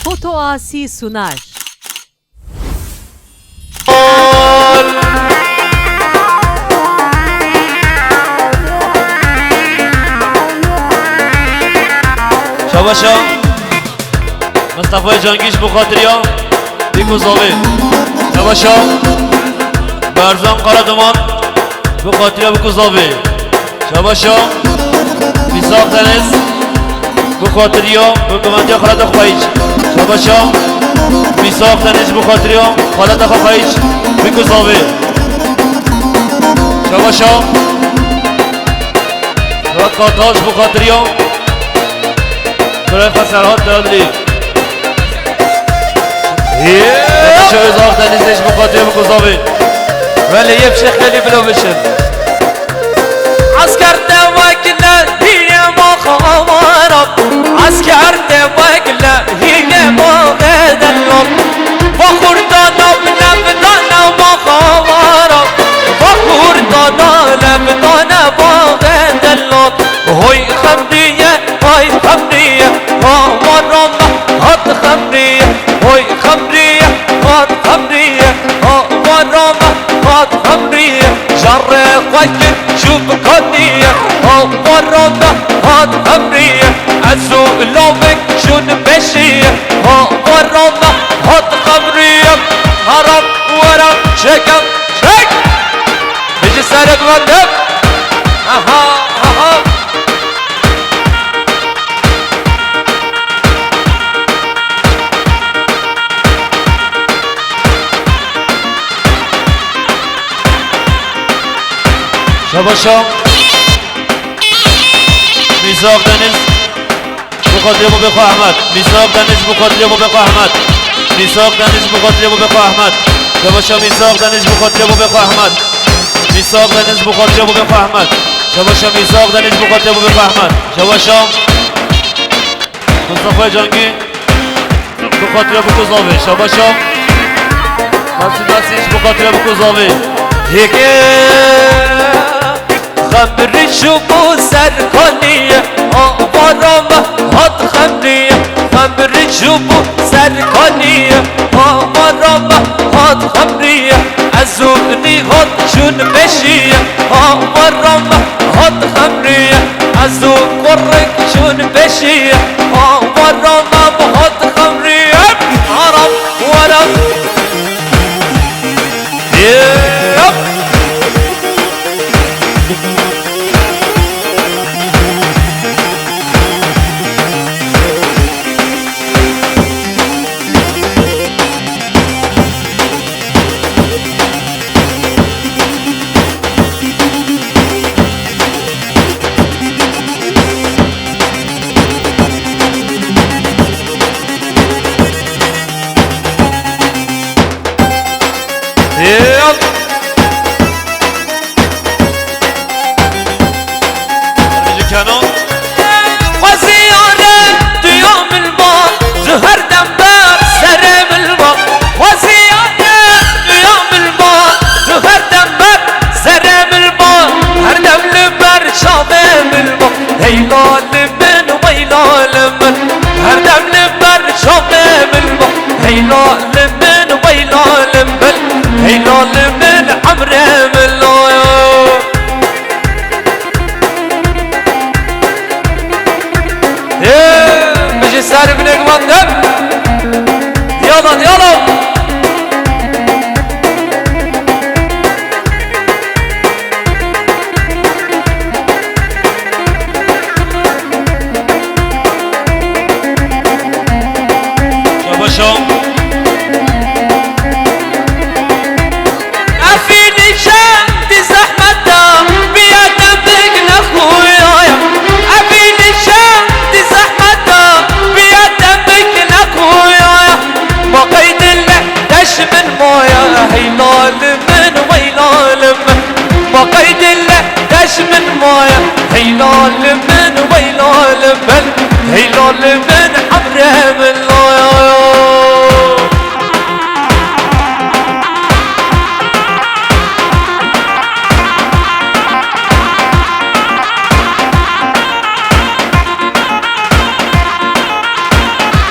Foto Asi sunar. شاباشا مصطفى جانگیش بخاطریا بیگوزاوی شاباشا برزان قرادمان بخاطریا بیگوزاوی شاباشا میساق دنیز بخاطریا بگمندی خالد خواهیچ شاباشا میساق دنیز بخاطریا خالد خواهیچ بیگوزاوی شاباشا راد قاطاش بخاطریا برای فسرهات دادلی شو ازاق دنیزش بخاطریا بگوزاوی ولی یه بشه خیلی بلو بشن عسكر وقلا هي ما خوارب عسكر وقلا هي ما غدلون بخور دانا بلبدانا ما خوارب بخور دانا لبدانا ما غدلون هوي خمرية هاي خمرية ها مرمى هات خمرية هوي خمرية هات خمرية ها مرمى هات خمرية جر قوكر شوف كونية ها مرمى هات خمرية عزو لومك شون بشية ها مرمى هات خمرية هرم ورم شكم شك بيجي سارق مندب اها اها شاباشا میساق دنیز بخاطر ابو بخو احمد میساق دنیز بخاطر ابو بخو احمد میساق دنیز بخاطر ابو بخو احمد شاباشا میساق دنیز بخاطر ابو بخو احمد میساق دنیز بخاطر ابو بخو احمد شاباشا میساق دنیز بخاطر ابو بخو احمد شاباشا مصطفى جانگی بخاطر ابو کوزاوی شاباشا مسعود عزیز بخاطر ابو کوزاوی هيك خمري شوفو سركونية مرام هات خمرية خمري شوفو سركونية مرام هات خمرية عزوني هات شون بشية مرام هات خمرية عزو قرك شون بشية مرام هات خمرية عرب ورم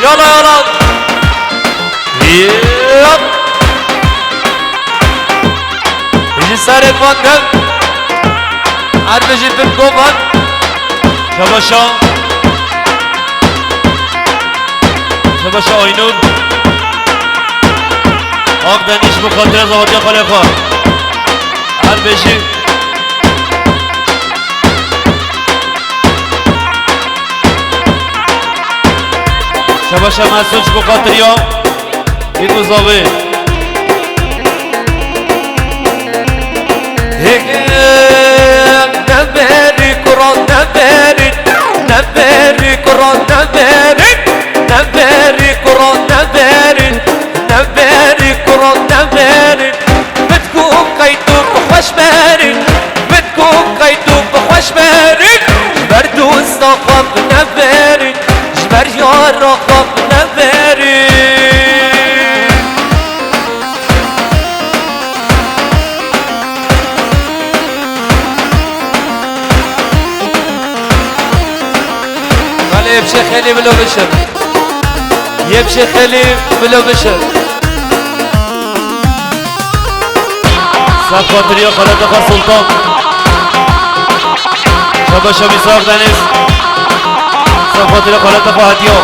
يلا سرت ماندم هر بجید بگوان شباشا شباشا آینون آق دنیش بخاطر زواتی خاله خواه هر بجید شباشا مسوش بخاطر یا این مزاوه نبری قرآن نبری نبری قرآن نبری نبری قرآن نبری نبری قرآن نبری بتكون قيدو بخوش بری بتكون قيدو بخوش بری جبر دوست آقام نبری جبر یار آقام نبری يمشي خلي بلو بشر يمشي خلي بلو بشر سب خاطری خالد آقا سلطان شباشا میساق دنیز سب خاطری خالد آقا هدیا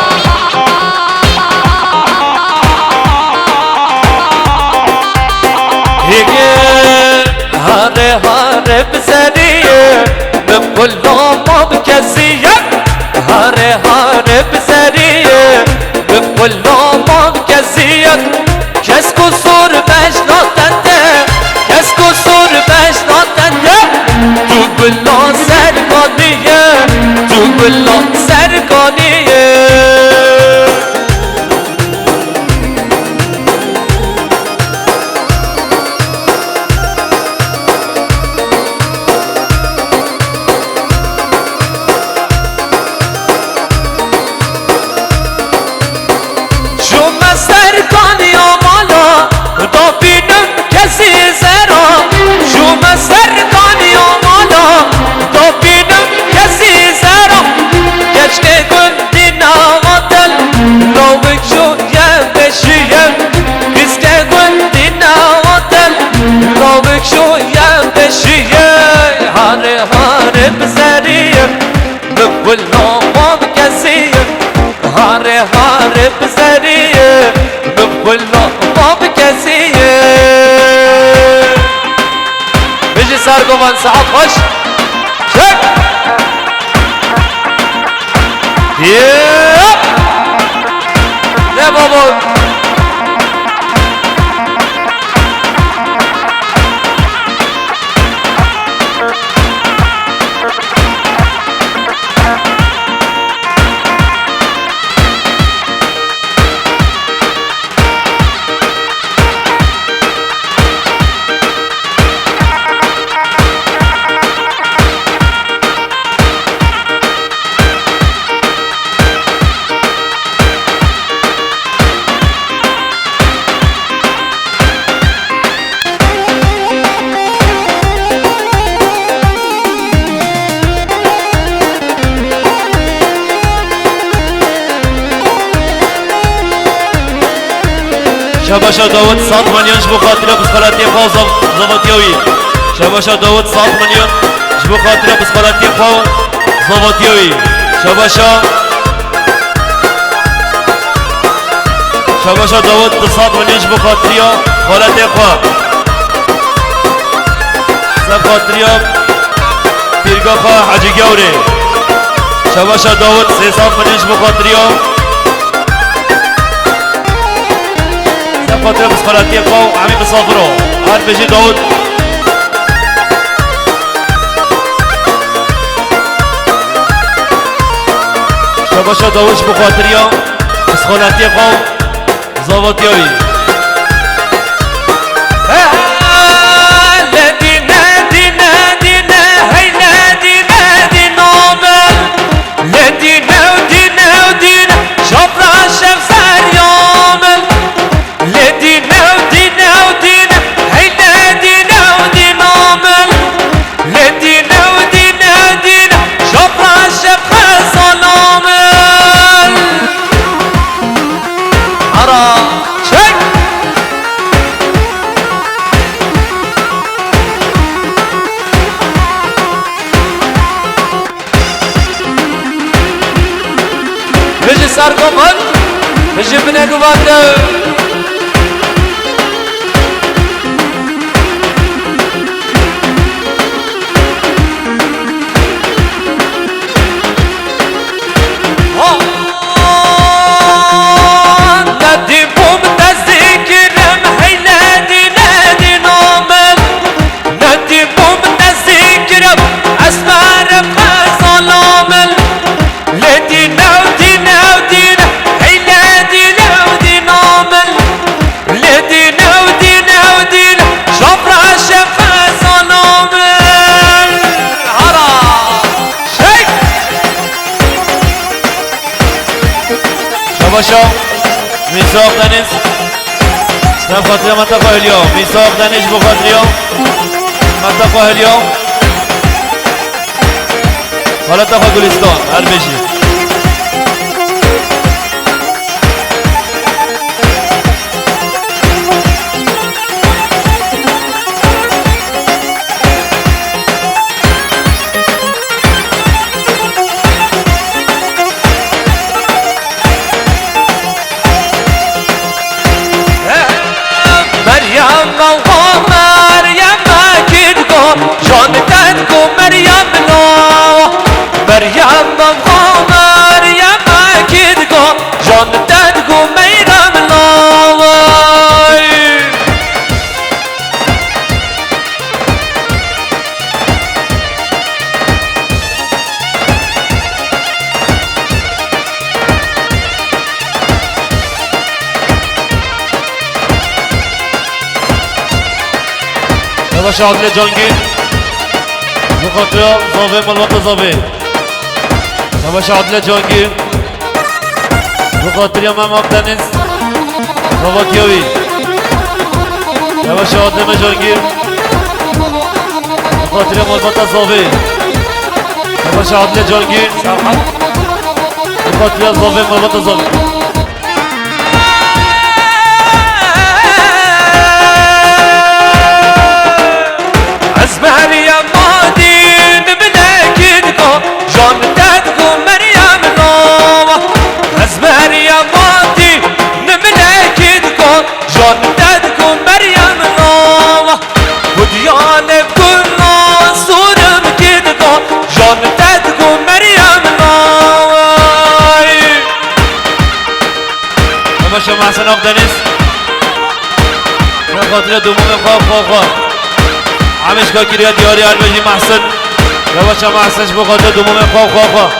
هاره هاره بزنیه بكل ما بكسيه هاره هاره بزنیه بكل ما بكسيه کس قصور بش ناتنده کس قصور بش ناتنده تو بلا سرگانیه تو بلا سرگانیه هاره هاره بزنیه بكل ما بكسيه بيجي صار قمان ساعات خوش شك يا بابا شباشا داود 100 میلیون جبو خاطره بسخالاتی خواه زواتیوی شباشا داود 100 میلیون جبو خاطره بسخالاتی خواه زواتیوی شباشا شباشا داود 200 میلیون جبو خاطری خالتی خواه سب خاطری پیرگاه خواه حجی گوره شباشا داود 300 میلیون جبو خاطری خاطر مسخراتی قو عمی مسافرو هر بجی داود شباشا داودش بخاطریا مسخراتی قو زاواتیایی سر کمال جبنا قواته باشا میثاق دنیز بخاطر منطقه اليوم میثاق دنیز بخاطر اليوم منطقه اليوم حالا تقا گلستان هر بشی باشا عادل جانگیر بخاطر زاوه ملوات زاوه باشا عادل جانگیر بخاطر امام دنیز زاواتیاوی باشا عادل جانگیر بخاطر ملوات زاوه باشا عادل جانگیر بخاطر زاوه ملوات زاوه مريم مادين بنكدكو جون تدكو مريم نوما از مريم مادين بنكدكو جون تدكو مريم نوما وديان بكل صورم كدكو جون تدكو مريم نوما باشا محسن آب دنیز بخاطر دومون خواه همشگاه گیری دیاری البجی محسن باشا محسنش بخاطر دومون خواه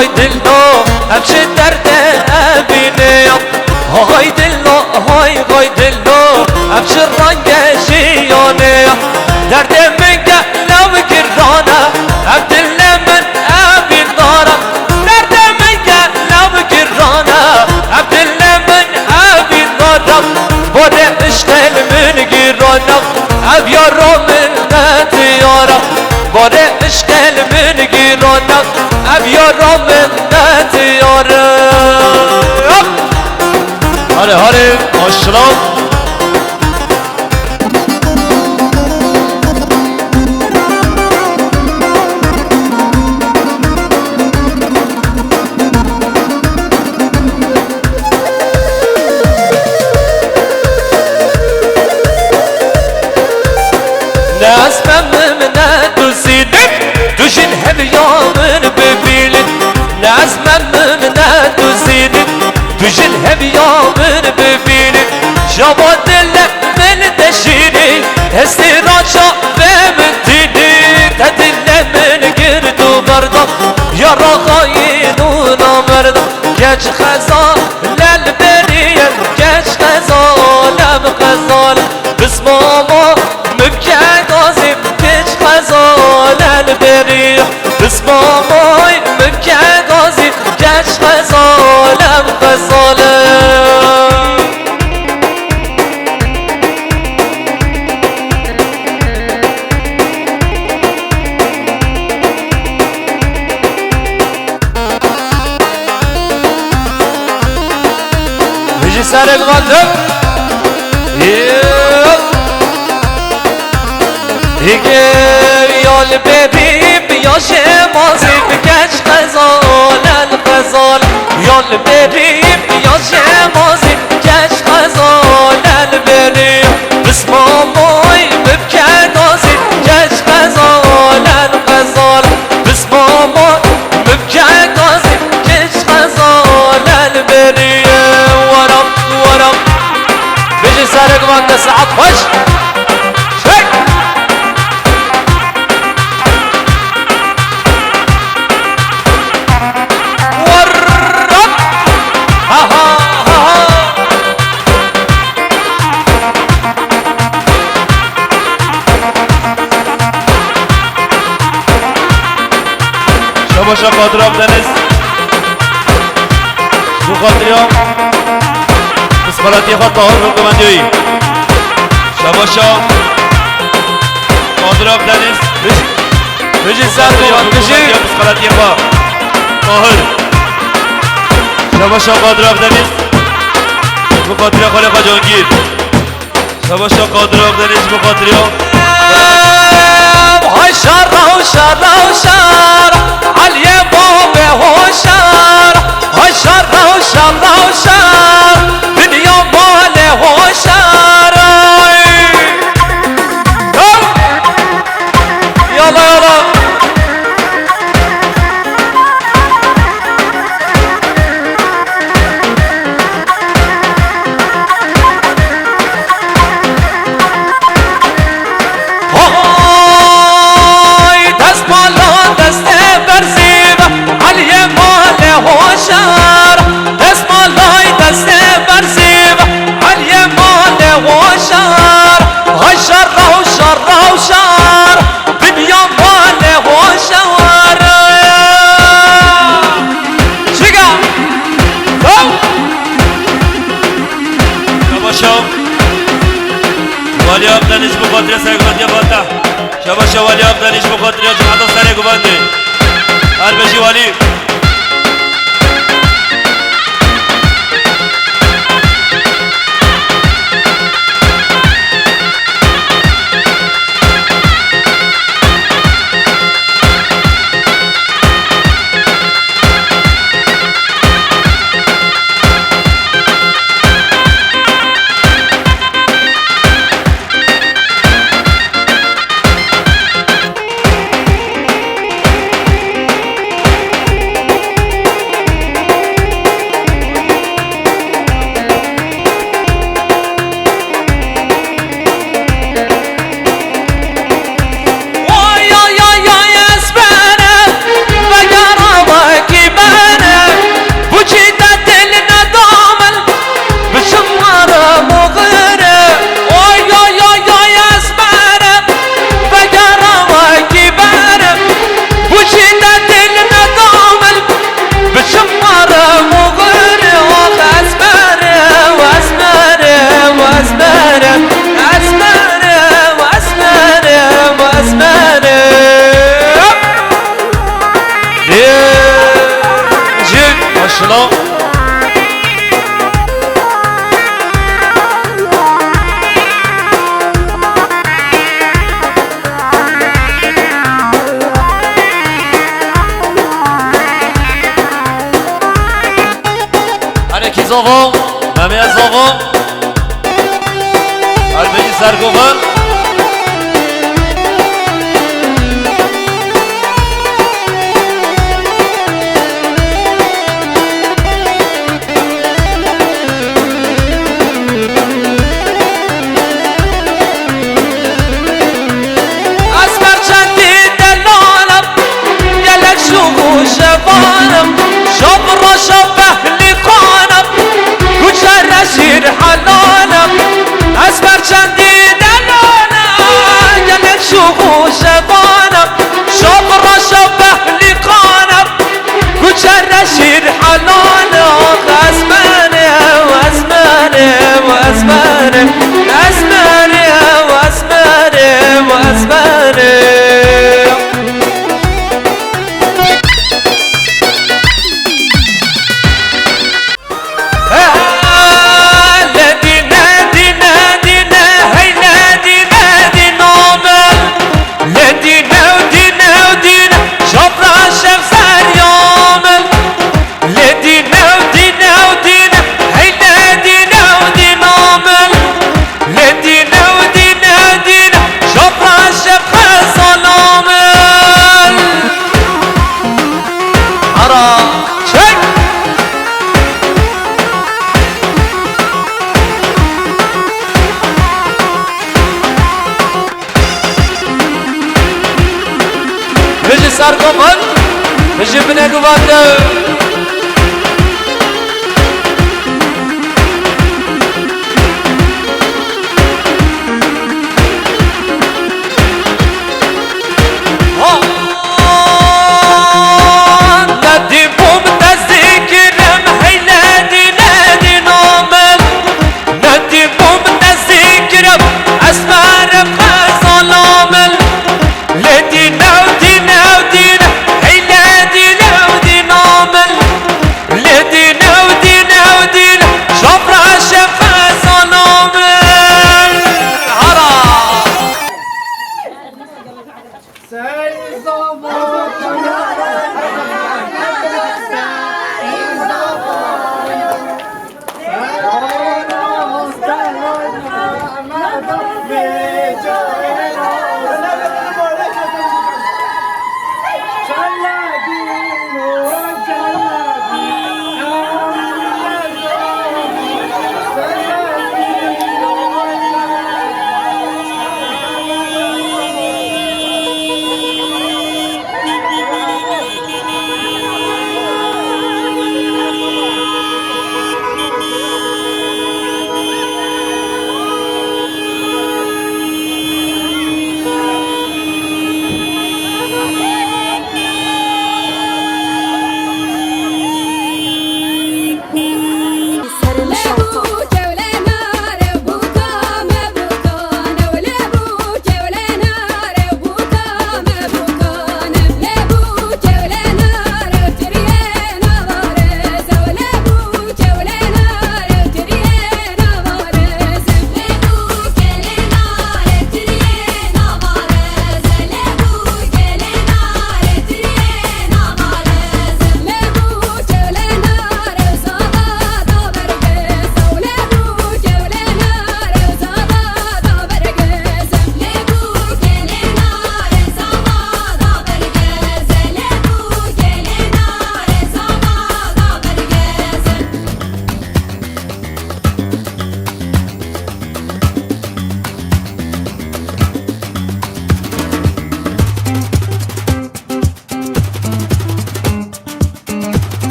هاي دلو امشي درد ابيني هاي دلو هاي دلو امشي الرنگ شيوني درد من قلب كرانا عبد الله من ابي النارا درد من قلب كرانا عبد الله من ابي النارا بوده اشتل من قرانا ابي من نتيارا بوده اشتل من قرانا ابيار منت یارم هاره اشراف ناس ممنت وسيدك تجن هبيان ببيلت ناس ممنت وسيدك تجن هبيان ببيلت جابت لك من تشيني استراجع من تيني تدل من قرد وبرد يا رغاين ونمرد كاش خزان للبرية كاش خزان بخزان بس ماما مبكى قاسم كاش خزان البرية بس ماما مبكى قاسم كاش خزان بخزان سرک غندم دیگه یال ببین بیا شمازی بکش غزال الغزال یال ببین بیا شمازی کش غزال البریم بسم آمای ببکن آزی کش غزال الغزال بسم آمای ببکن آزی کش غزال البریم ورم ورم بيجي سارق وانت ساعات خوش شك ورب ها ها ها شما شما قادرام دنیز بخاطریام بسخالاتی خواه طاهر رقمندیوی شباشا قادرام دنیز بيجي سارق وانت بيجي بسخالاتی خواه طاهر شباشا قادرام دنیز بخاطری خالی خواه جانگیر شباشا قادرام دنیز بخاطریام هاي شر وشر وشر علي بابه هوشر هاي شر وشر وشر دنيا ماله هوشر يلا يلا ولی آبدانیش بخاطر سرگوندی باتا شباشا ولی آبدانیش بخاطر جمعتا سرگوندی هر بشی ولی زاغم همه از زاغم البته سرگوغن شبانم شبر شبه لقانم كل شر حلالم أسمر چندی دلالم سر کن بجی بنه گواده